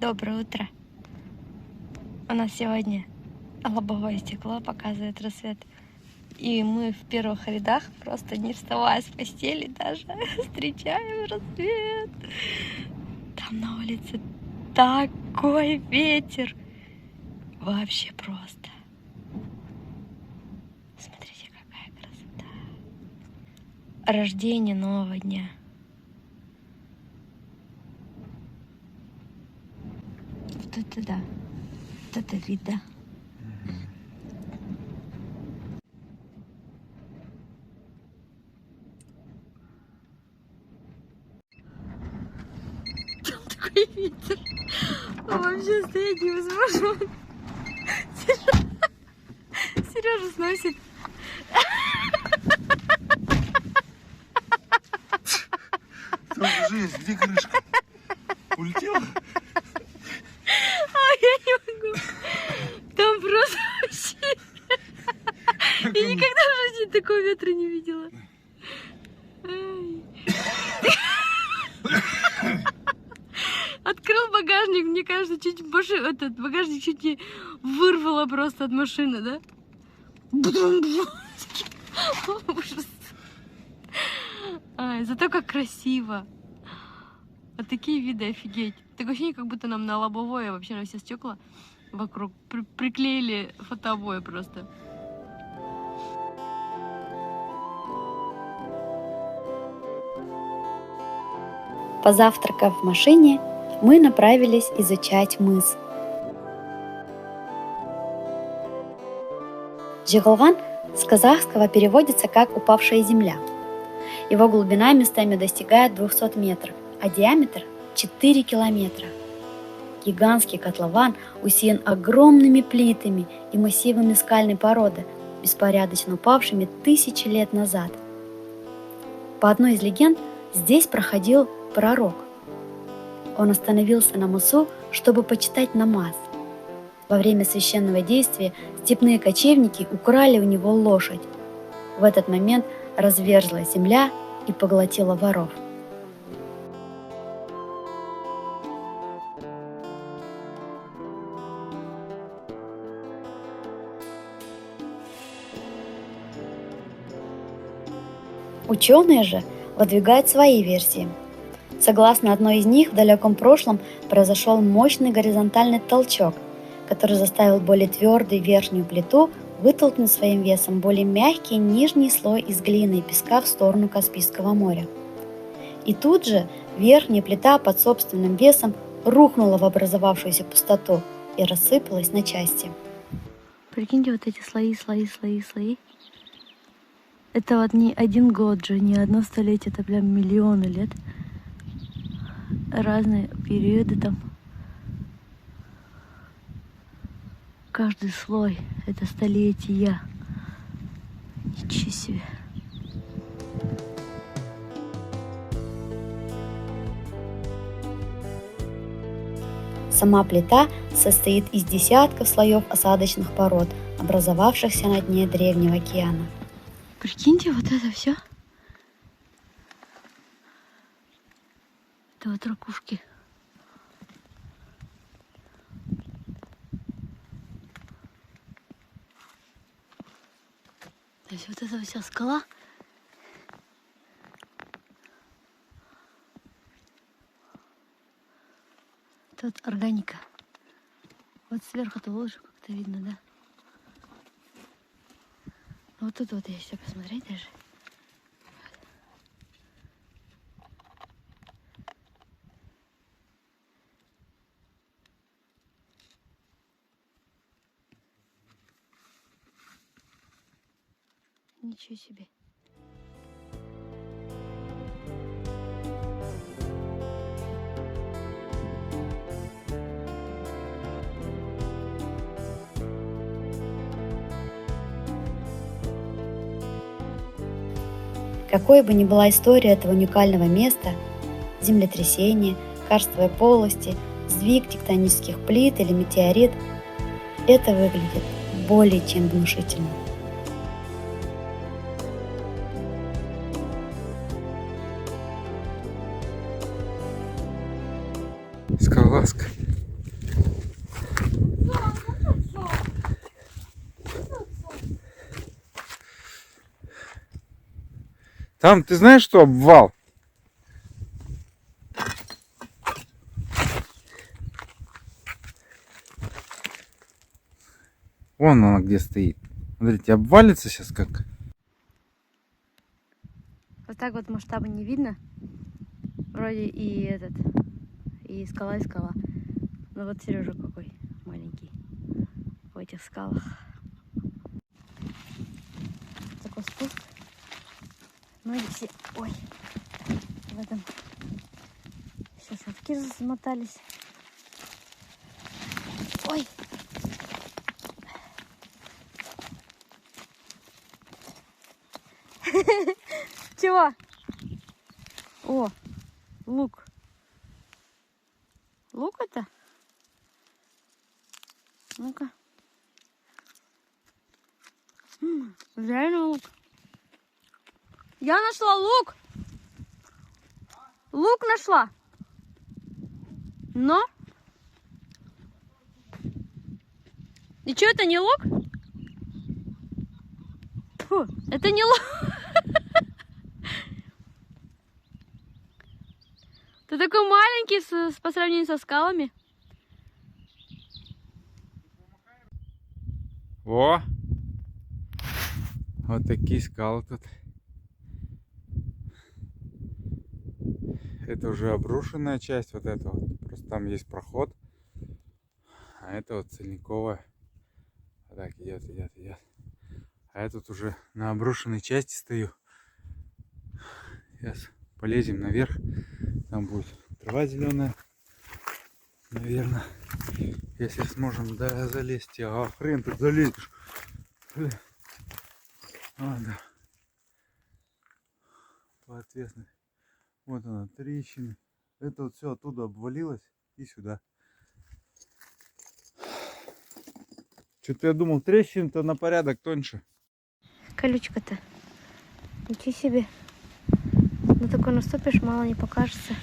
Доброе утро. У нас сегодня лобовое стекло показывает рассвет. И мы в первых рядах, просто не вставая с постели даже, встречаем рассвет. Там на улице такой ветер. Вообще просто. Смотрите, какая красота. Рождение нового дня. Вот это да. Вот это вид, да. Там такой ветер. Вообще стоять невозможно. Сережа сносит. Там жесть, где крышка? Улетела? Я не могу. Там просто вообще... Я никогда в жизни такого ветра не видела. Открыл багажник, мне кажется, этот багажник чуть не вырвало просто от машины, да? Ужас. Зато как красиво. Вот такие виды, офигеть. Такое ощущение, как будто нам на лобовое, вообще на все стекла вокруг приклеили фотообои просто. Позавтракав в машине, мы направились изучать мыс. Жигалган с казахского переводится как «упавшая земля». Его глубина местами достигает 200 метров, а диаметр – 4 километра. Гигантский котлован усеян огромными плитами и массивами скальной породы, беспорядочно упавшими тысячи лет назад. По одной из легенд, здесь проходил пророк. Он остановился на мысу, чтобы почитать намаз. Во время священного действия степные кочевники украли у него лошадь. В этот момент разверзлась земля и поглотила воров. Ученые же выдвигают свои версии. Согласно одной из них, в далеком прошлом произошел мощный горизонтальный толчок, который заставил более твердую верхнюю плиту вытолкнуть своим весом более мягкий нижний слой из глины и песка в сторону Каспийского моря. И тут же верхняя плита под собственным весом рухнула в образовавшуюся пустоту и рассыпалась на части. Прикиньте, вот эти слои. Это вот не один год же, не одно столетие, это прям миллионы лет. Разные периоды там. Каждый слой — это столетия. Ничего себе. Сама плита состоит из десятков слоев осадочных пород, образовавшихся на дне древнего океана. Прикиньте, вот это все. Это вот ракушки. То есть вот эта вся скала. Это вот органика. Вот сверху-то лучше как-то видно, да? Но вот тут вот, если посмотреть даже. Ничего себе. Какой бы ни была история этого уникального места, землетрясение, карстовые полости, сдвиг тектонических плит или метеорит, это выглядит более чем внушительно. Скалолазка. Там, ты знаешь, что обвал? Вон она где стоит. Смотрите, обвалится сейчас как. Вот так вот масштаба не видно. Вроде и скала, и скала. Но вот Сережа какой маленький в этих скалах. Такой спуск. Ноги все, ой, в этом. Все шутки замотались. Ой. Чего? О, лук. Лук это? Ну-ка. Реально лук. Я нашла лук. Лук нашла. Но? И что, это не лук? Фу, это не лук. Ты такой маленький по сравнению со скалами. Во! Вот такие скалы тут. Это уже обрушенная часть вот этого. Просто там есть проход. А это вот цельниковая. Вот так идет, идет, идет. А я тут уже на обрушенной части стою. Сейчас полезем наверх. Там будет трава зеленая. Наверное. Если сможем, да, залезть. А хрен тут залезешь. Ладно. По ответственности. Вот она, трещина. Это вот все оттуда обвалилось и сюда. Что-то я думал, трещина-то на порядок тоньше. Колючка-то. Ничего себе. Ну такой наступишь, мало не покажется.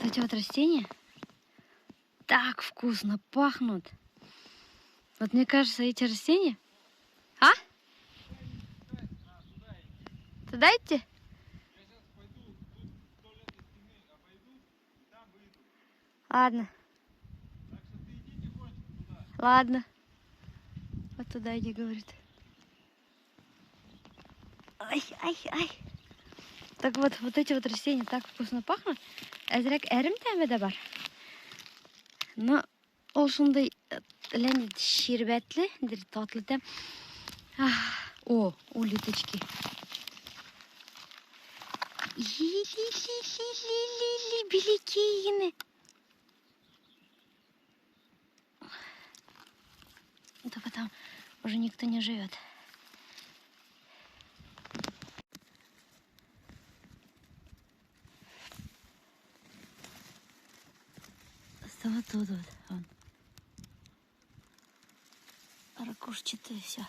Эти вот растения так вкусно пахнут. Вот мне кажется, эти растения... А? Туда идти? Ладно. Ладно. Вот туда иди, говорит. Ай, ай, ай. Так вот, вот эти вот растения так вкусно пахнут. Әзірәк әрім тәме де бар. Но ол шундай шербәтле, татлы тәм. О, улиточки. Ли-ли-ли-ли-ли-ли, беликины. Только там уже никто не живет. Вот тут вот он. Ракушчатое все.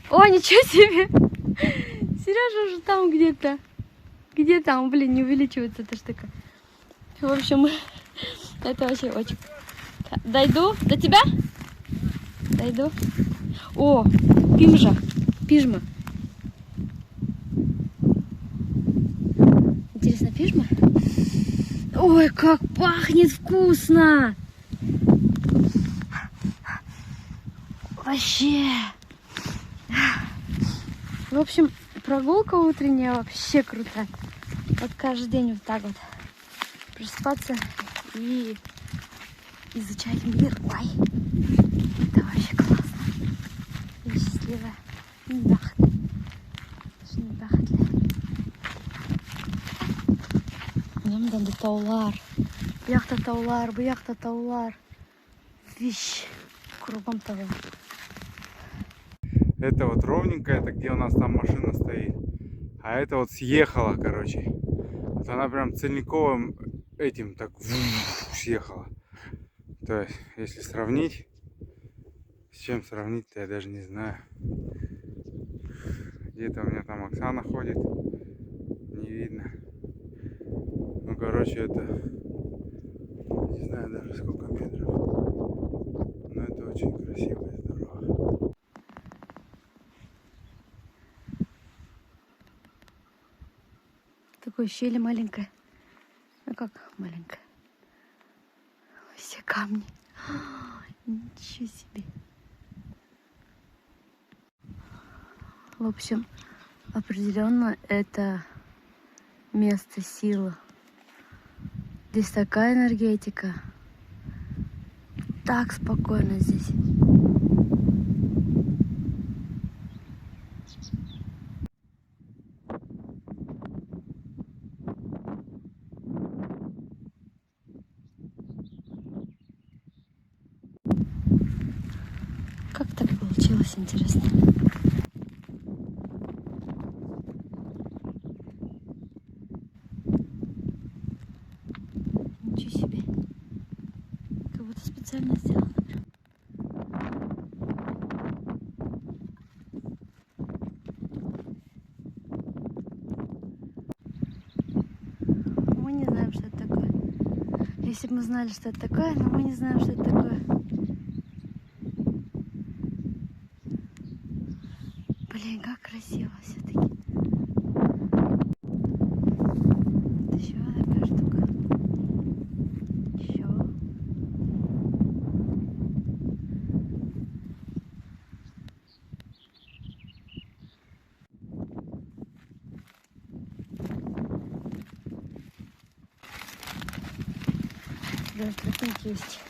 О, ничего себе! Сережа уже там где-то. Где там, блин, не увеличивается эта штука. В общем, это вообще очень... Дойду? До тебя? Дойду. О, пижма. Пижма. Интересно, пижма? Ой, как пахнет вкусно! Вообще. В общем, прогулка утренняя вообще крутая. Вот каждый день вот так вот просыпаться и изучать мир. Ой, это вообще классно. Я счастливая. Мындан да таулар. Bu yakta таулар, bu yakta таулар. Вещь. Кругом таулар. Это вот ровненько, это где у нас там машина стоит. А это вот съехала, короче. Вот она прям цельниковым этим так съехала. То есть, если сравнить, с чем сравнить-то я даже не знаю. Где-то у меня там Оксана ходит. Не видно. короче, это... Не знаю даже сколько метров. Но это очень красиво и здорово. Такое щель маленькое. Ну как маленькое? Все камни. Ничего себе. В общем, определенно это место силы. Здесь такая энергетика. Так спокойно здесь. Как так получилось, интересно? Ничего себе. Как будто специально сделано. Мы не знаем, что это такое. Если бы мы знали, что это такое, но мы не знаем, что это такое. Блин, как красиво все-таки. Вот еще такая штука. Еще. Да, тропинки есть.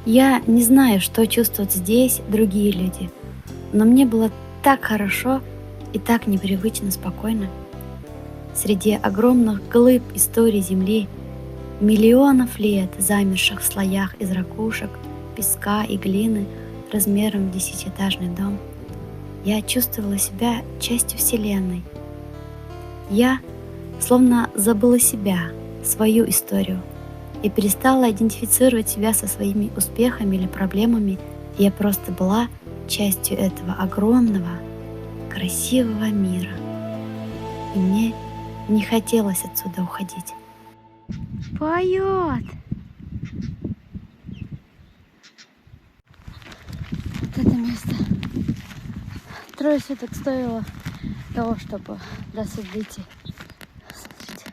Я не знаю, что чувствуют здесь другие люди, но мне было так хорошо и так непривычно спокойно. Среди огромных глыб истории Земли, миллионов лет, замерших в слоях из ракушек, песка и глины размером в 10-этажный дом, я чувствовала себя частью Вселенной. Я словно забыла себя, свою историю, и перестала идентифицировать себя со своими успехами или проблемами. Я просто была частью этого огромного, красивого мира. И мне не хотелось отсюда уходить. Поет! Вот это место. 3 суток стоило того, чтобы до сюда дойти. Смотрите.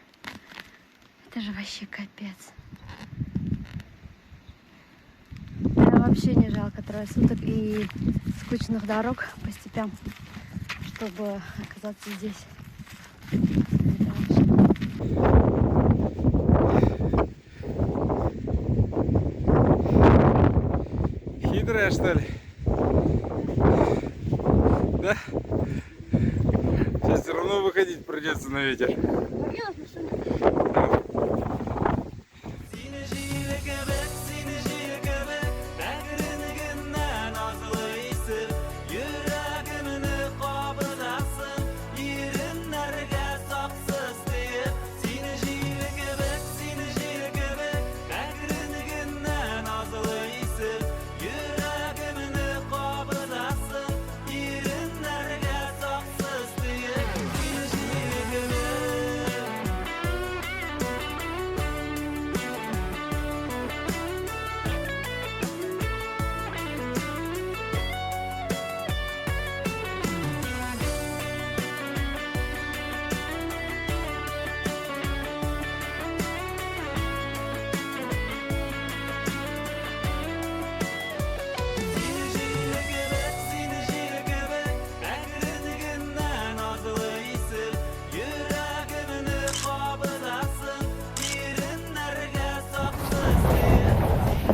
Это же вообще капец. Прям вообще не жалко 3 суток и скучных дорог по степям, чтобы оказаться здесь. Хитрая, что ли? Да? Сейчас все равно выходить придется на ветер.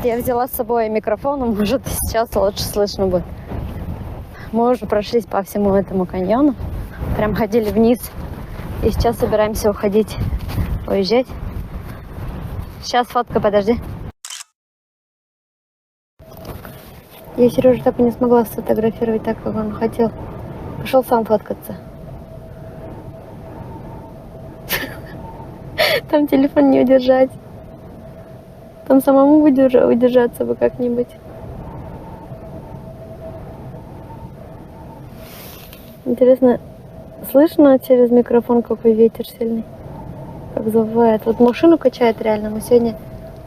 Я взяла с собой микрофон, может сейчас лучше слышно будет. Мы уже прошлись по всему этому каньону, прям ходили вниз, и сейчас собираемся уезжать. Сейчас фотка, подожди. Я Сережу так и не смогла сфотографировать так, как он хотел. Пошел сам фоткаться. Там телефон не удержать. Там самому удержаться бы как-нибудь. Интересно, Слышно через микрофон, какой ветер сильный? Как завывает. Вот машину качает реально. Мы сегодня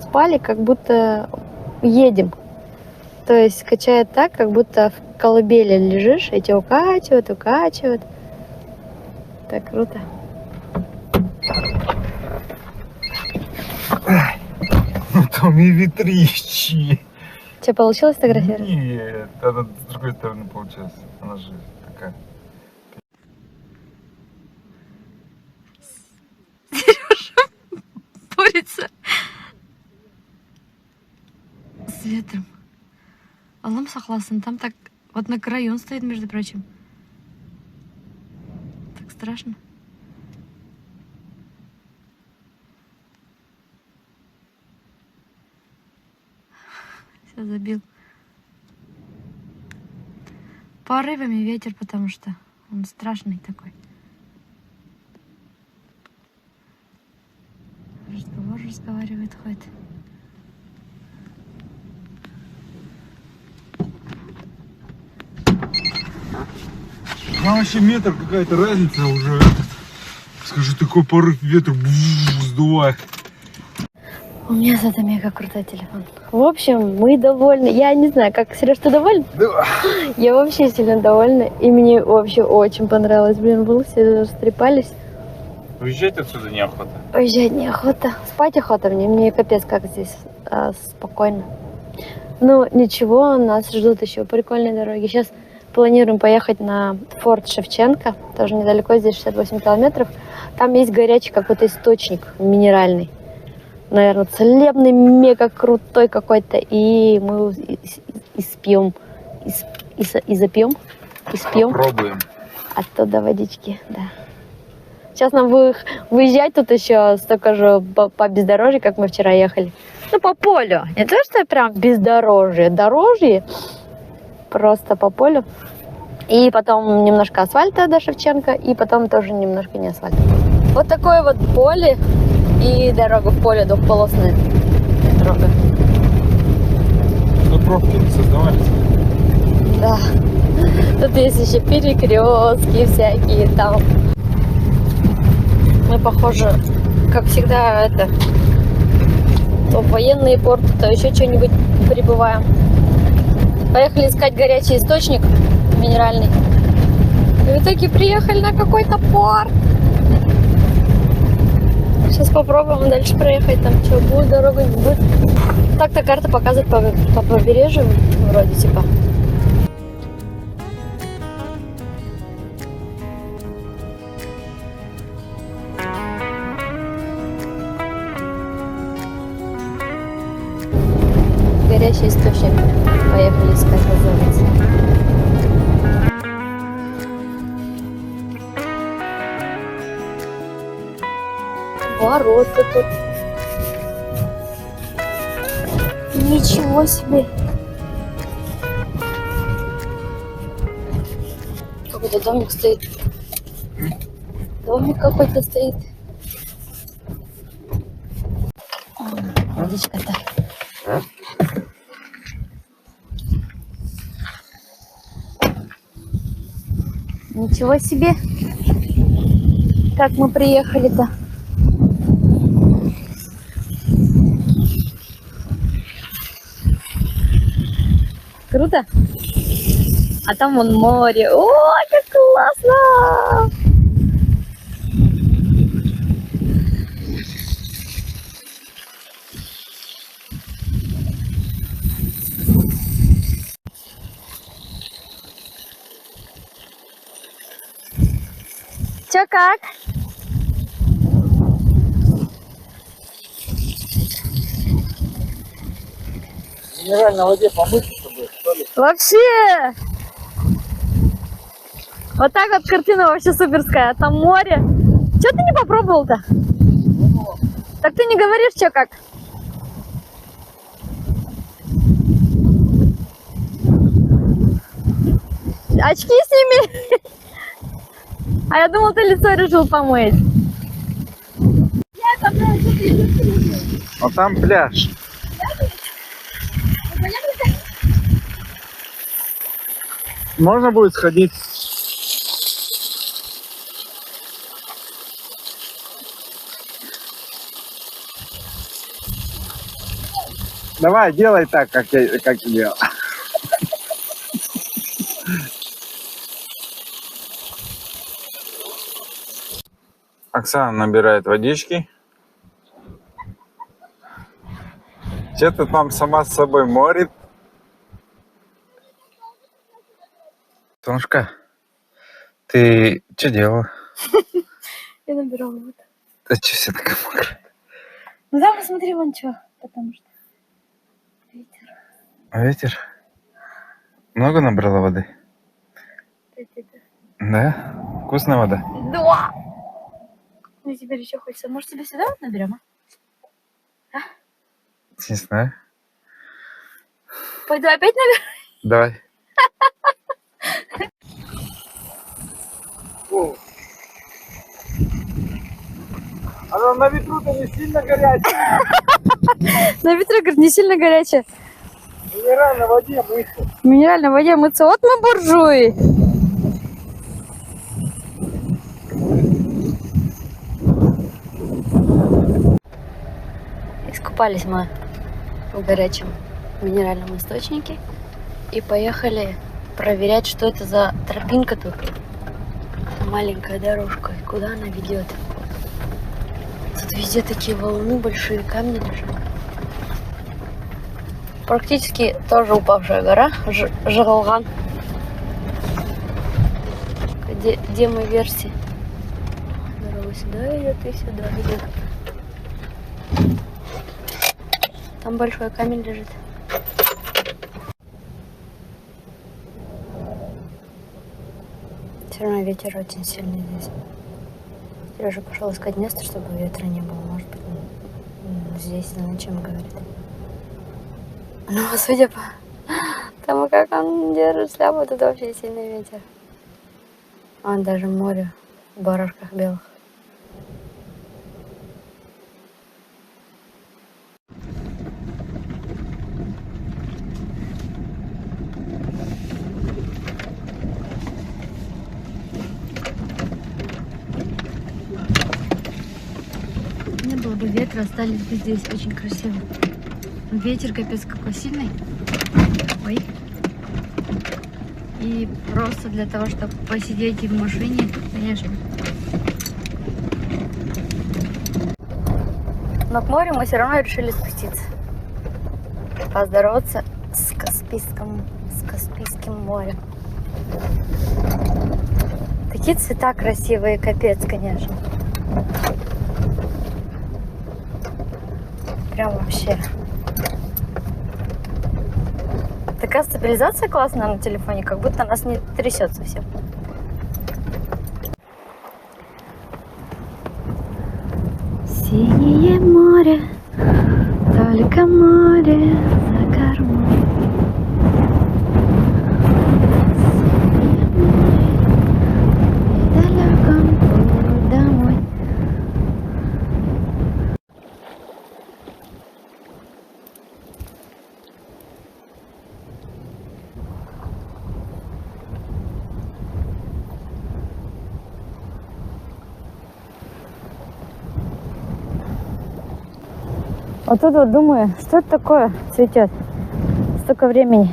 спали, как будто едем. То есть качает так, как будто в колыбели лежишь, и тебя укачивают, укачивают. Так круто. Ну там и ветрищи. Тебе получилось фотографировать? Нет, она с другой стороны получилась. Она же такая. Борется с ветром. Аллам согласен, там так вот на краю он стоит, между прочим. Так страшно. Все, забил. Порывами ветер, потому что он страшный такой. Разговаривает, ходит. Там вообще метр какая-то разница уже. Скажи, такой порыв ветра сдувает. У меня зато мега крутой телефон. В общем, мы довольны. Я не знаю, как, Сереж, ты доволен? Да. Я вообще сильно довольна. И мне вообще очень понравилось. Блин, волосы растрепались. Уезжать отсюда неохота. Уезжать неохота. Спать охота мне. Мне капец как здесь спокойно. Ну, ничего, нас ждут еще прикольные дороги. Сейчас планируем поехать на форт Шевченко. Тоже недалеко, здесь 68 километров. Там есть горячий какой-то источник минеральный. Наверное, целебный, мега крутой какой-то. И мы испьем, и запьем, и спьем. Попробуем. Оттуда водички, да. Сейчас нам выезжать тут еще столько же по бездорожью, как мы вчера ехали. Ну, по полю. Не то, что прям бездорожье. Дорожье просто по полю. И потом немножко асфальта до Шевченко, и потом тоже немножко не асфальта. Вот такое вот поле и дорога в поле двухполосная дорога. Но пробки не создавались. Да. Тут есть еще перекрестки всякие там. Мы, похоже, как всегда, это то в военные порты, то еще что-нибудь прибываем. Поехали искать горячий источник минеральный. И в итоге приехали на какой-то порт. Сейчас попробуем дальше проехать. Там что, будет дорога, не будет. Так-то карта показывает по побережью вроде типа. Горячий источник. Поехали искать, называется. Ворота тут. Ничего себе. Какой-то домик стоит. Домик какой-то стоит. Водичка-то. Ничего себе. Как мы приехали-то. Круто? А там вон море. О, как классно! Чё, как? Минеральной воде помыться, чтобы, что ли? Вообще! Вот так вот картина вообще суперская. А там море. Чё ты не попробовал-то? Так ты не говоришь, чё как? Очки сними! А я думал, ты лицо решил помыть. А там пляж. Можно будет сходить? Давай, делай так, как я делал. Оксана набирает водички. Че ты там сама с собой морит? Тонушка, ты что делала? Я набирала воду. Да что все такое мокрое? Ну да, посмотри, вон что, потому что ветер. Ветер? Много набрала воды? Это. Да? Вкусная вода? Да! Ну теперь еще хочется. Может, тебе сюда вот наберем, а? Не знаю. Пойду опять наберу? Давай. Оно на ветру-то не сильно горячее. На ветру, говорит, не сильно горячая. В минеральной воде мыться. В минеральной воде мыться. Вот мы буржуи. Искупались мы в горячем минеральном источнике и поехали проверять, что это за тропинка тут. Маленькая дорожка. И куда она ведет? Тут везде такие валуны, большие камни лежат. Практически тоже упавшая гора. Жиралган. Где мы версии? Дорога сюда идет и сюда идет. Там большой камень лежит. Все равно ветер очень сильный здесь. Сережа пошел искать место, чтобы ветра не было. Может быть, здесь на чем говорит. Ну, судя по тому, как он держит шляпу, тут вообще сильный ветер. Вон даже море в барашках белых. Не было бы ветра, остались бы здесь очень красиво. Ветер капец какой сильный. Ой. И просто для того, чтобы посидеть и в машине, конечно. Но к морю мы все равно решили спуститься. Поздороваться с Каспийским морем. Такие цвета красивые, капец, конечно. Прям вообще. Такая стабилизация классная на телефоне, как будто нас не трясет совсем. Синее море, только море за кормой. Синее море, недалеко путь домой. Вот тут вот думаю, что это такое цветет столько времени.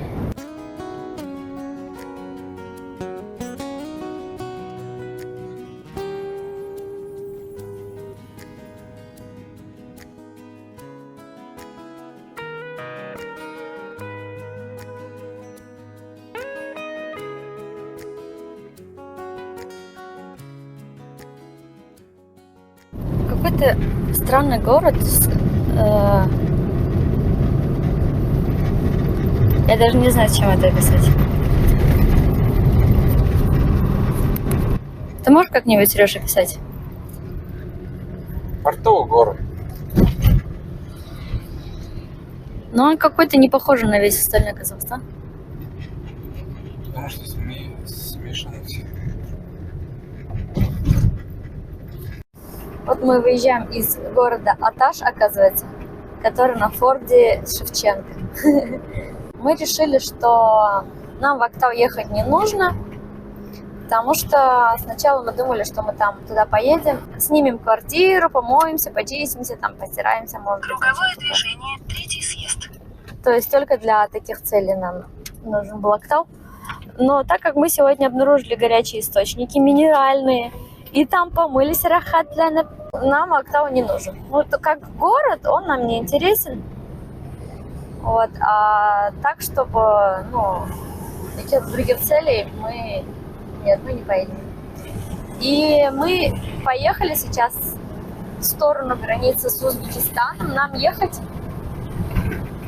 Какой-то странный город. Я даже не знаю, чем это описать. Ты можешь как-нибудь, Сережа, описать? Портовый город. Но он какой-то не похожий на весь остальной Казахстан. Потому что смешано все. Вот мы выезжаем из города Аташ, оказывается, который на форде Шевченко. Мы решили, что нам в Актау ехать не нужно, потому что сначала мы думали, что мы там туда поедем, снимем квартиру, помоемся, почистимся, там постираемся, может быть. Круговое движение, третий съезд. То есть только для таких целей нам нужен был Актау. Но так как мы сегодня обнаружили горячие источники минеральные, и там помылись Рахатляна, нам Актау не нужен. Вот как город он нам не интересен. Вот, а так, чтобы, ну, каких-то других целей мы не поедем. И мы поехали сейчас в сторону границы с Узбекистаном. Нам ехать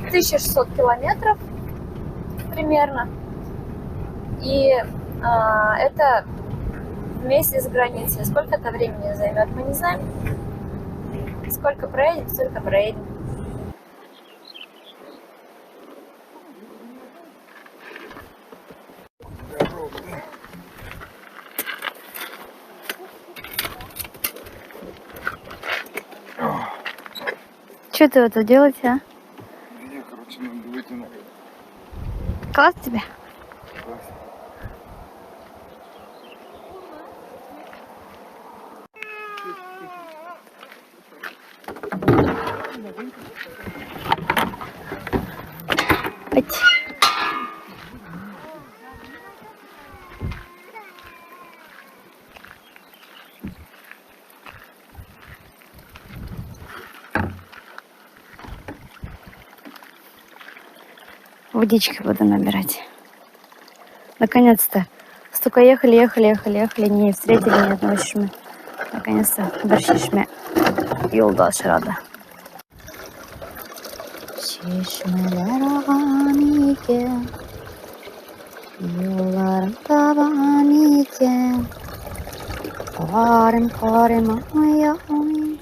1600 километров примерно. И это вместе с границей. Сколько это времени займет, мы не знаем. Сколько проедем, столько проедем. Что ты это делаете, а? Я, короче, надо выйти на... Класс тебе? Водички буду набирать. Наконец-то. Столько ехали, не встретили ни одного шишмы. Наконец-то bir шишме yoldaşlardı. Şişmeler ağan iken, yollarım taban iken, karım ayağım.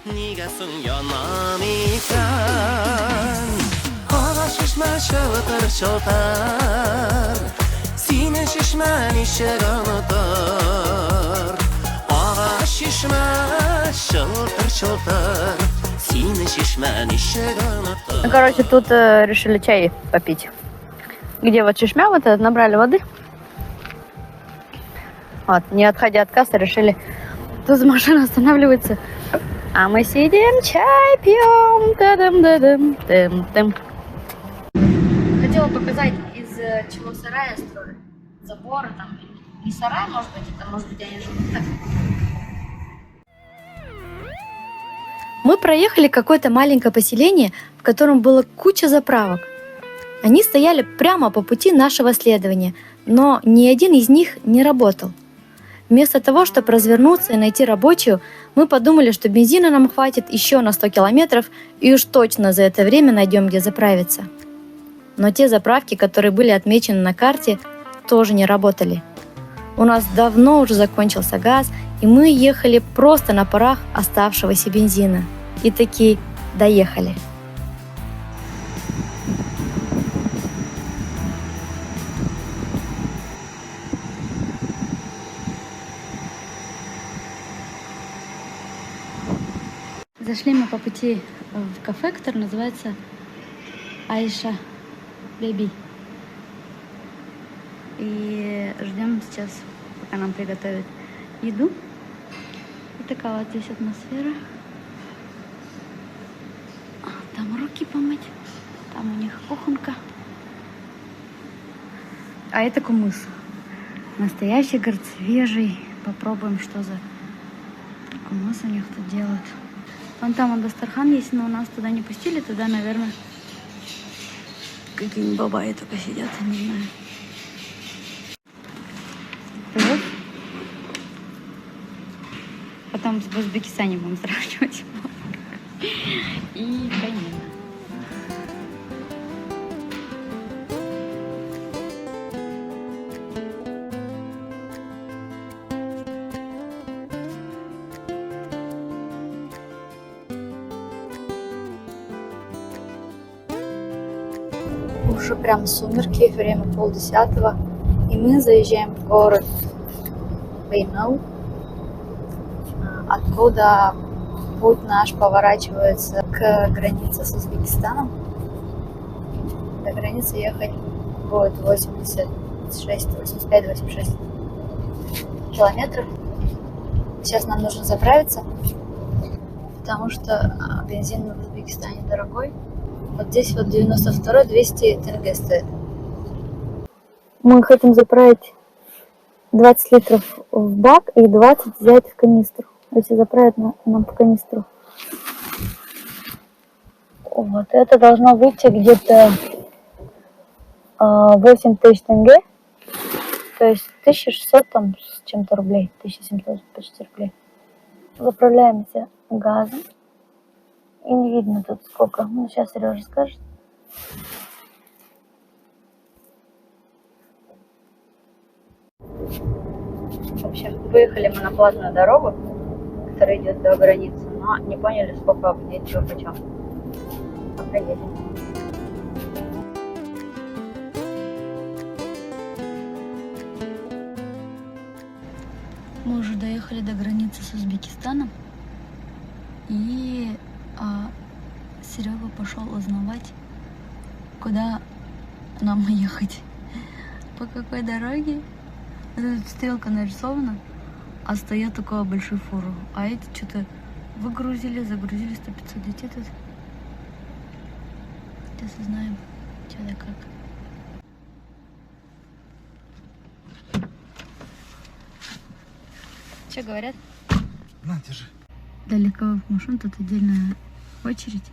Nigasın yanan iken, hava şişme şıltır şıltır, sine şişmen işeranıdır. Hava şişme şıltır şıltır, sine şişmen işeranıdır. Короче, тут решили чай попить. Где вот шишмя, вот этот, набрали воды. Вот, не отходя от кассы, решили... Тут машина останавливается. А мы сидим, чай пьем. Та-дам-да-дам-дам-дам. Хотела показать, из чего сарая строят. Заборы там. Не сарай, может быть, это может быть они живут так. Мы проехали какое-то маленькое поселение, в котором было куча заправок. Они стояли прямо по пути нашего следования, но ни один из них не работал. Вместо того, чтобы развернуться и найти рабочую, мы подумали, что бензина нам хватит еще на 100 километров и уж точно за это время найдем, где заправиться. Но те заправки, которые были отмечены на карте, тоже не работали. У нас давно уже закончился газ, и мы ехали просто на парах оставшегося бензина. И таки доехали. Зашли мы по пути в кафе, которое называется Айша Беби. И ждем сейчас, пока нам приготовят еду. И такая вот здесь атмосфера. Там руки помыть, там у них кухонка. А это кумыс. Настоящий, говорит, свежий. Попробуем, что за кумыс у них тут делают. Вон там он Дастархан есть, но нас туда не пустили. Туда, наверное, какие-нибудь бабаи только сидят, я не знаю. Вот. Потом в Узбекистане будем сравнивать. И конечно. Уже прям сумерки, время 9:30, и мы заезжаем в город Бейнау, откуда путь наш поворачивается к границе с Узбекистаном. До границы ехать будет 85-86 километров. Сейчас нам нужно заправиться, потому что бензин в Узбекистане дорогой. Вот здесь вот 92 200 тенге стоит. Мы хотим заправить 20 литров в бак и 20 взять в канистру. Если заправить нам по канистру. Вот это должно выйти где-то 8 тысяч тенге. То есть 1600 там с чем-то рублей. 1700 почти рублей. Заправляемся газом. И не видно тут сколько. Ну, сейчас Сережа скажет. В общем, выехали мы на платную дорогу, которая идет до границы, но не поняли, сколько будет чего почем. Пока едем. Мы уже доехали до границы с Узбекистаном, и Серега пошел узнавать, куда нам ехать, по какой дороге. Тут стрелка нарисована, а стоят такую большую фуру. А эти что-то загрузили 100-500 детей тут. Сейчас узнаем, что да как. Что говорят? На, держи. Для легковых машин тут отдельная очередь.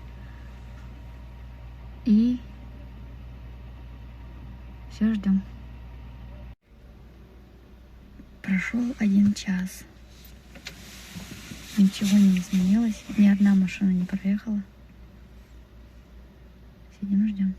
И все, ждем. Прошел 1 час. Ничего не изменилось. Ни одна машина не проехала. Сидим и ждем.